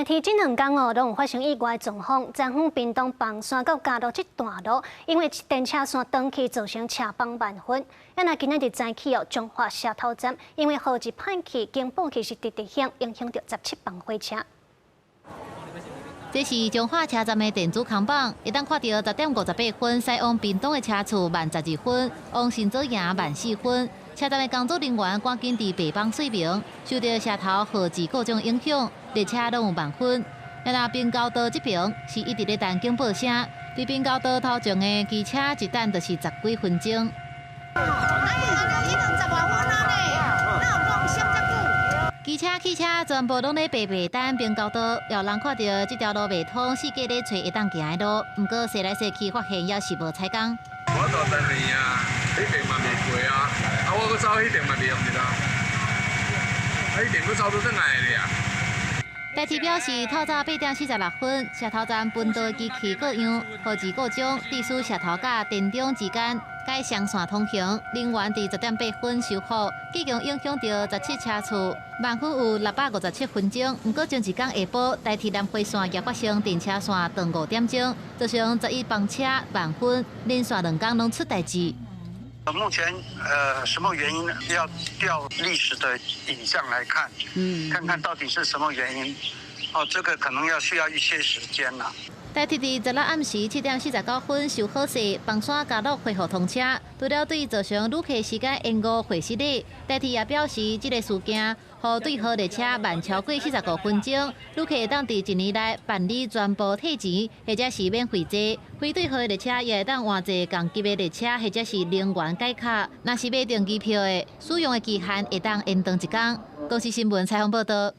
台铁这2天都有发生意外状况，前方屏东棒山到嘉义这段路，因为电车线断去，造成车崩万分。那今日早起彰化社头站，因为雨季歹去，经报去是直直响，影响到17班火车。这是彰化车站的电子扛棒，一旦看到10点58分驶往屏东的车次慢12分，往新左营慢4分。车站的工作人员赶紧伫北帮说明，受到车头雨季各种影响，列车拢有慢分。那滨高道这边是一直咧等警报声，伫滨高道头前的机车一等就是10几分钟。机车、汽车全部拢咧排等滨高道，有人看到这条路袂通，四界咧找会当行的路，不过踅来踅去，发现也是无采工。我到10年啊，迄边嘛未过啊，我搁走迄边嘛未用着啦，迄边搁走到转来的啊。台铁表示，透早8点46分，社头站分道机器各样，雨季各种，地属社头甲电中之间该双线通行，人员伫10点8分收复，计共影响到17车次，慢分有657分钟。不过前一天下晡，台铁南回线也发生电车线断5点钟，造成11班车慢分，连续2天拢出代志。目前什么原因要调历史的影像来看，看看到底是什么原因。这个可能需要一些时间了。台铁伫16暗时7点49分受好势，棒山嘉乐恢复通车，除了对造成旅客时间延误会失礼，台铁也表示，这个事件和对号列车慢超过45分钟，旅客会当伫1年内办理全部退钱，或者是免费坐。非对号列车也会当换坐同级的列车，或者是零元改卡。若是买订机票的，使用的期限会当延长1天。公司新闻采访报道。